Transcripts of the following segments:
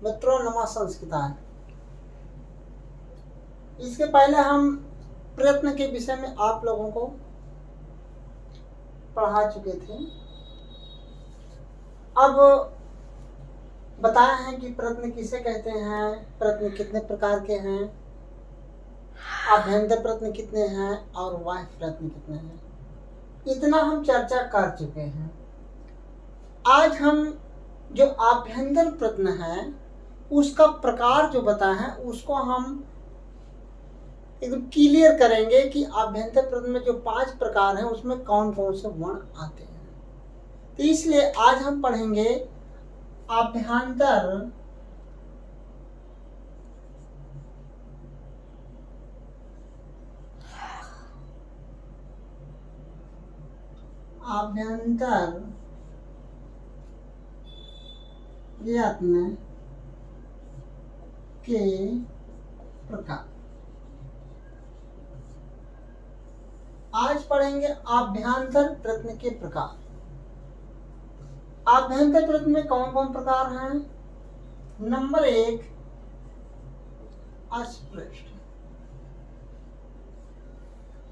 मित्रों नमः संस्कृताय। इसके पहले हम प्रयत्न के विषय में आप लोगों को पढ़ा चुके थे। अब बताया है कि प्रयत्न किसे कहते हैं, प्रयत्न कितने प्रकार के हैं, आभ्यंतर प्रयत्न कितने हैं और बाह्य प्रयत्न कितने हैं, इतना हम चर्चा कर चुके हैं। आज हम जो आभ्यंतर प्रयत्न है उसका प्रकार जो बताया है उसको हम एकदम क्लियर करेंगे कि आभ्यंतर प्रयत्न में जो 5 प्रकार हैं उसमें कौन कौन से वर्ण आते हैं। तो इसलिए आज हम पढ़ेंगे आभ्यंतर प्रयत्न के प्रकार। आज पढ़ेंगे आभ्यंतर प्रयत्न के प्रकार। आभ्यंतर प्रयत्न में कौन कौन प्रकार हैं? नंबर 1 अस्पृष्ट।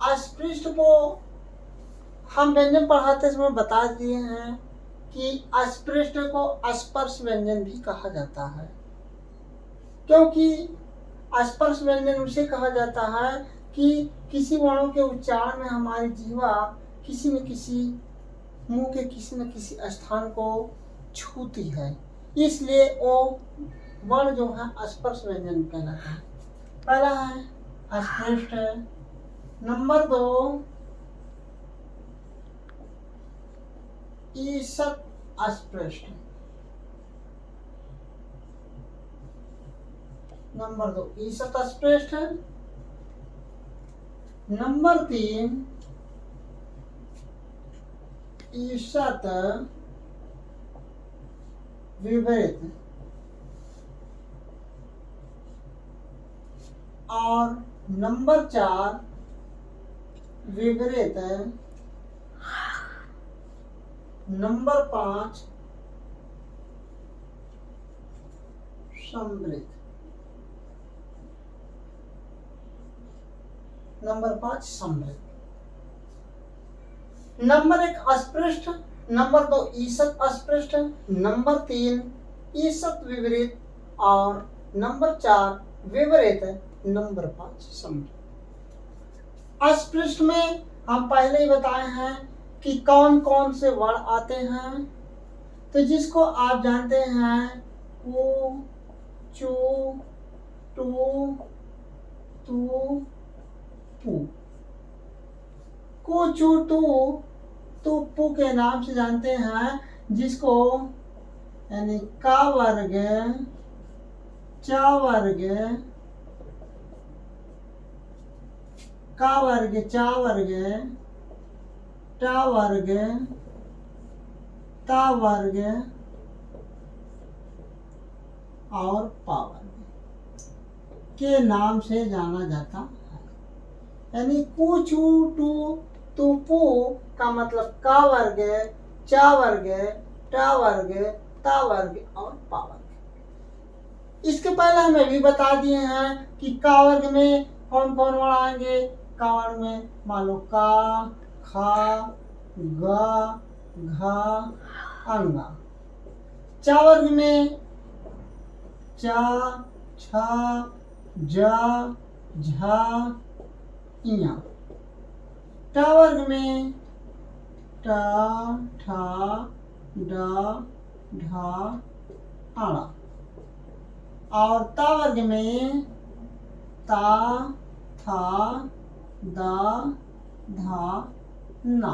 अस्पृष्ट को हम व्यंजन पढ़ाते समय बता दिए हैं कि अस्पृष्ट को अस्पर्श व्यंजन भी कहा जाता है, क्योंकि अस्पर्श व्यंजन उसे कहा जाता है कि किसी वर्णों के उच्चारण में हमारी जीवा किसी न किसी मुंह के किसी न किसी स्थान को छूती है, इसलिए वो वर्ण जो है अस्पर्श व्यंजन कहलाता है। पहला है अस्पृष्ट। नंबर 2 ईषत् अस्पृष्ट। नंबर 2 ईषत् अस्पृष्ट। नंबर 3 ईषत् विपरीत। और नंबर 4 विपरीत। नंबर 5 सम्मिलित। नंबर 5 सम्मिलित। नंबर 1 अस्पृष्ट, नंबर 2 ईषत् अस्पृष्ट, नंबर 3 ईषत् विपरीत और नंबर 4 विपरीत, नंबर 5 सम्मिलित। अस्पृष्ट में हम पहले ही बताए हैं कि कौन कौन से वर्ण आते हैं, तो जिसको आप जानते हैं कु, चु, टू, तू, पू। कु, चु, टू, पू के नाम से जानते हैं, जिसको यानी का वर्ग, चा वर्ग, का वर्ग, चा वर्ग, टा वर्ग, ता वर्ग और पा वर्ग के नाम से जाना जाता है। यानी कु, चु, टू, तू, पू का मतलब का वर्ग, चा वर्ग, टा वर्ग, ता वर्ग और पा वर्ग। इसके पहले हमें भी बता दिए हैं कि का वर्ग में कौन कौन वर्ण आएंगे। का वर्ग में मान लो का, खा, ग, घ, अंगा। चा वर्ग में चा, छ, ज, झ, इया। टा वर्ग में टा, ठा, ड, ढ, अड़ा। और ता वर्ग में ता, था, दा, धा, ना।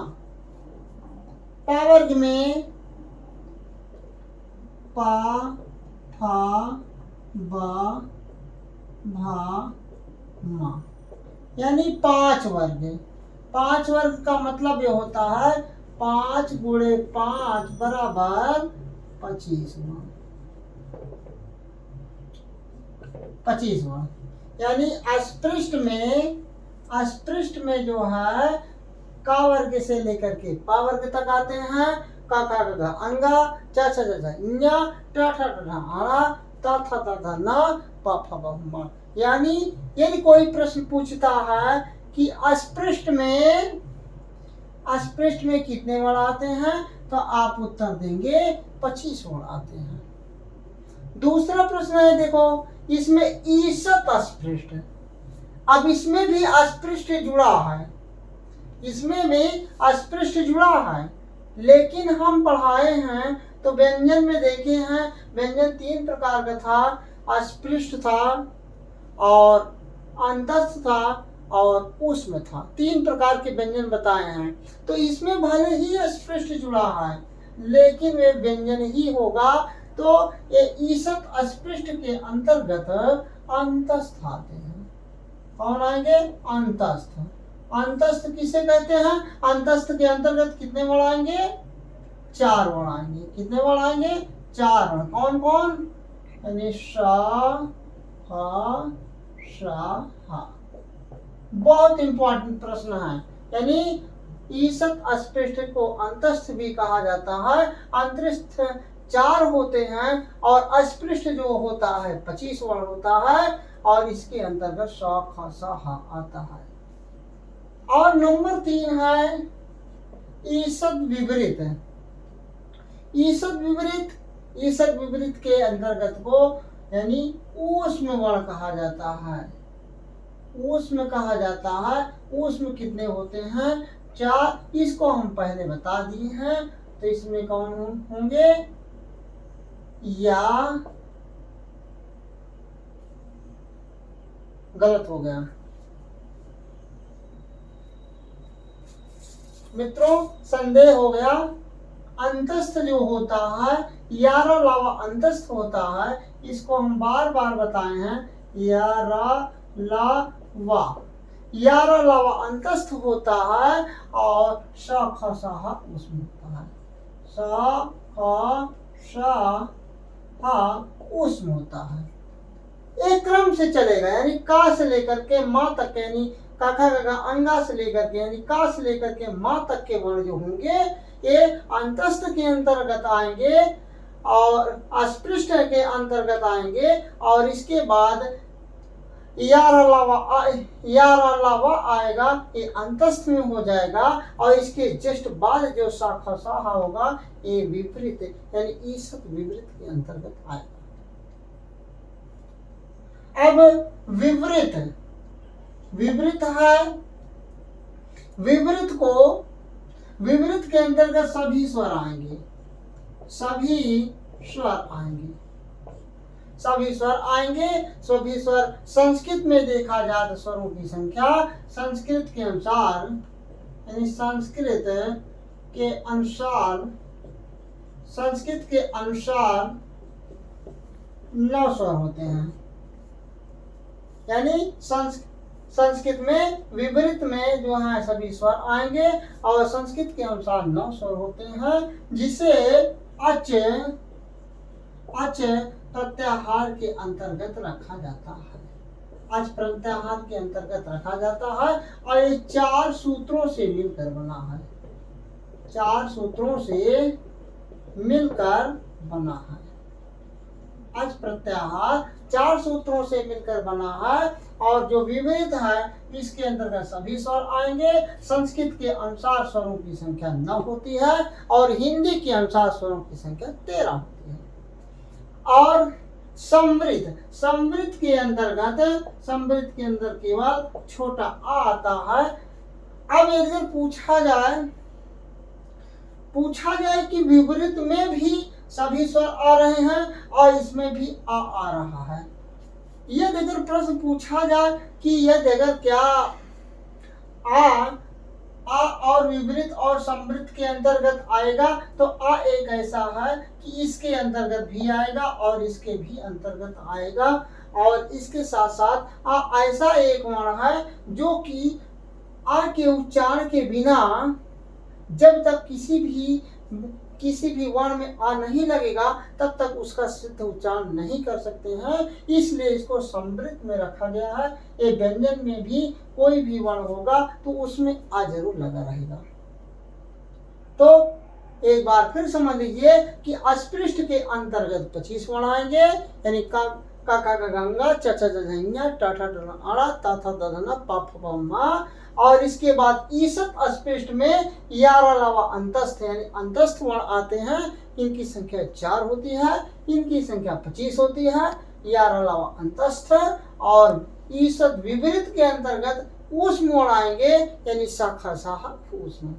पा वर्ग में पा, फा, बा, भा, मा। यानी 5 वर्ग। 5 वर्ग का मतलब ये होता है 5 गुणे 5 बराबर 25 वर्ण। 25 वर्ण यानी अस्पृष्ट में जो है का वर्ग से लेकर के पा वर्ग तक आते हैं। का अंगा, चा न्या, टा टा आड़ा, ता था ता था ना पा फा बा मा। यानी यदि कोई प्रश्न पूछता है कि अस्पृष्ट में कितने वर्ण आते हैं, तो आप उत्तर देंगे 25 वर्ण आते हैं। दूसरा प्रश्न है, देखो इसमें ईसत अस्पृष्ट, अब इसमें भी अस्पृष्ट जुड़ा है, इसमें भी अस्पृष्ट जुड़ा है, लेकिन हम पढ़ाए हैं तो व्यंजन में देखे हैं, व्यंजन 3 प्रकार का था, अस्पृष्ट था और अंतस्थ था और ऊष्म था, 3 प्रकार के व्यंजन बताए हैं। तो इसमें भले ही अस्पृष्ट जुड़ा है लेकिन वे व्यंजन ही होगा, तो ये ईसत अस्पृष्ट के अंतर्गत अंतस्थ आते हैं। कौन आएंगे? अंतस्थ। अंतस्थ किसे कहते हैं? अंतस्थ के अंतर्गत कितने वर्ण आएंगे? 4 वर्ण आएंगे। कितने वर्ण आएंगे? 4 वर्ण। कौन कौन? यानी श, ह, श, ह। बहुत इंपॉर्टेंट प्रश्न है। यानी ईसत अस्पृष्ट को अंतस्थ भी कहा जाता है। अंतस्थ 4 होते हैं और अस्पृष्ट जो होता है 25 वर्ण होता है और इसके अंतर्गत स, ख, स, ह आता है। और नंबर 3 है ईसद विपरीत। ईसद विपरीत के अंतर्गत को यानी ऊष्म वर्ण कहा जाता है। ऊष्म कहा जाता है। ऊष्म कितने होते हैं? 4। इसको हम पहले बता दिए हैं। तो इसमें कौन होंगे? या गलत हो गया मित्रों, संदेह हो गया। अंतस्थ जो होता है यारा लावा अंतस्थ होता है, इसको हम बार बार बताए हैं। यारा लावा अंतस्थ होता है और श ख स ह उसमें होता है। स ख स ह उसमें होता है। एक क्रम से चलेगा, यानी का से लेकर के माँ तक, यानी काखा काका अंगा से लेकर के यानी का से लेकर के माँ तक के वर्ण जो होंगे ये अंतस्थ के अंतर्गत आएंगे और अस्पृष्ट के अंतर्गत आएंगे। और इसके बाद यारा लावा आएगा, ये अंतस्थ में हो जाएगा और इसके जस्ट बाद जो शाखा साहा होगा ये विपरीत यानी ईसत विपरीत के अंतर्गत आएगा। अब विपरीत है। विपरीत के अंतर्गत सभी स्वर आएंगे। सभी स्वर संस्कृत में देखा जाए तो स्वरों की संख्या संस्कृत के अनुसार यानी संस्कृत के अनुसार 9 स्वर होते हैं। यानी संस्कृत में विपरीत में जो है सभी स्वर आएंगे और संस्कृत के अनुसार 9 स्वर होते हैं, जिसे अच प्रत्याहार के अंतर्गत रखा जाता है। अच प्रत्याहार के अंतर्गत रखा जाता है और ये 4 सूत्रों से मिलकर बना है। 4 सूत्रों से मिलकर बना है। अच प्रत्याहार 4 सूत्रों से मिलकर बना है और जो विपरीत है इसके अंतर्गत सभी स्वर आएंगे। संस्कृत के अनुसार स्वरों की संख्या 9 होती है और हिंदी के अनुसार स्वरों की संख्या 13 होती है। और समृद्ध के अंदर केवल छोटा आ आता है। अब यदि पूछा जाए कि विपरीत में भी सभी स्वर आ रहे हैं और इसमें भी आ रहा है, यदि अगर प्रश्न पूछा जाए कि यदि अगर क्या आ और विपरीत और समृद्ध के अंतर्गत आएगा, तो आ एक ऐसा है कि इसके अंतर्गत भी आएगा और इसके भी अंतर्गत आएगा। और इसके साथ साथ आ ऐसा एक वर्ण है जो कि आ के उच्चारण के बिना जब तक किसी भी वर्ण में आ नहीं लगेगा तब तक उसका सिद्ध उच्चारण नहीं कर सकते हैं, इसलिए इसको समृद्ध में रखा गया है। ये व्यंजन में भी कोई भी वर्ण होगा तो उसमें आ जरूर लगा रहेगा। तो एक बार फिर समझ लीजिए कि अस्पृष्ट के अंतर्गत 25 वर्ण आएंगे, यानी का गंगा, च झंझा, ट आड़ा, ता दधना, पा मा। और इसके बाद ईसत अस्पृष्ट में यार अलावा अंतस्थ यानी अंतस्थ वर्ण आते हैं। इनकी संख्या 4 होती है, इनकी संख्या 25 होती है। यार अलावा अंतस्थ और ईसत विपरीत के अंतर्गत ऊष्म वर्ण आएंगे, यानी शाखा साहा ऊष्म।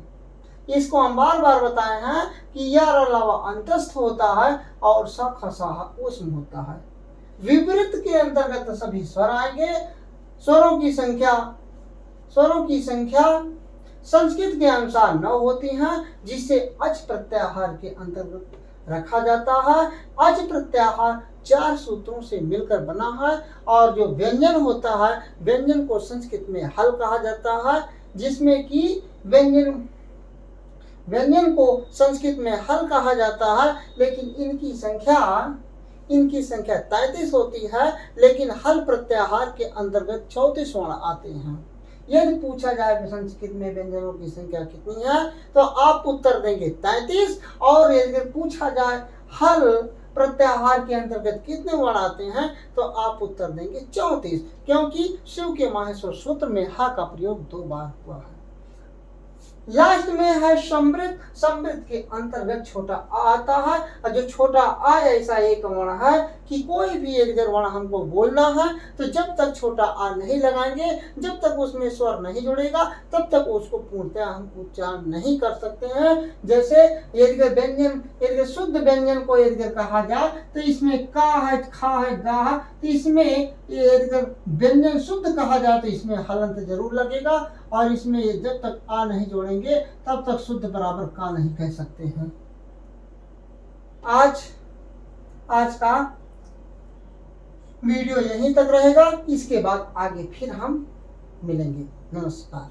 इसको हम बार बार बताए हैं कि यार अलावा अंतस्थ होता है और शाखा साहा ऊष्म होता है। विपरीत के अंतर्गत सभी स्वर आएंगे। स्वरों की संख्या संस्कृत के अनुसार 9 होती हैं, जिसे अच प्रत्याहार के अंतर्गत रखा जाता है। अच प्रत्याहार 4 सूत्रों से मिलकर बना है और जो व्यंजन होता है, व्यंजन को संस्कृत में हल कहा जाता है, जिसमें कि व्यंजन को संस्कृत में हल कहा जाता है, लेकिन इनकी संख्या 33 होती है, लेकिन हल प्रत्याहार के अंतर्गत 34 वर्ण आते हैं। यदि पूछा जाए संस्कृत में व्यंजनों की संख्या कितनी है तो आप उत्तर देंगे 33, और यदि पूछा जाए हल प्रत्याहार के अंतर्गत कितने वर्ण आते हैं तो आप उत्तर देंगे 34, क्योंकि शिव के माहेश्वर सूत्र में हा का प्रयोग 2 बार हुआ है। लास्ट में है समृद्ध। समृद्ध के अंतर्गत छोटा आ आता है, और जो छोटा आ ऐसा एक वर्ण है कि कोई भी एक वर्ण हमको बोलना है तो जब तक छोटा आ नहीं लगाएंगे, जब तक उसमें स्वर नहीं जुड़ेगा, तब तक उसको पूर्णतः हम उच्चारण नहीं कर सकते हैं। जैसे यदि शुद्ध व्यंजन को यदि कहा जाए तो इसमें का है, खा है, गा है, तो इसमें यदि व्यंजन शुद्ध कहा जाए तो इसमें हलंत जरूर लगेगा, और इसमें जब तक आ नहीं जोड़ेंगे तब तक शुद्ध बराबर का नहीं कह सकते हैं। आज का वीडियो यहीं तक रहेगा, इसके बाद आगे फिर हम मिलेंगे। नमस्कार।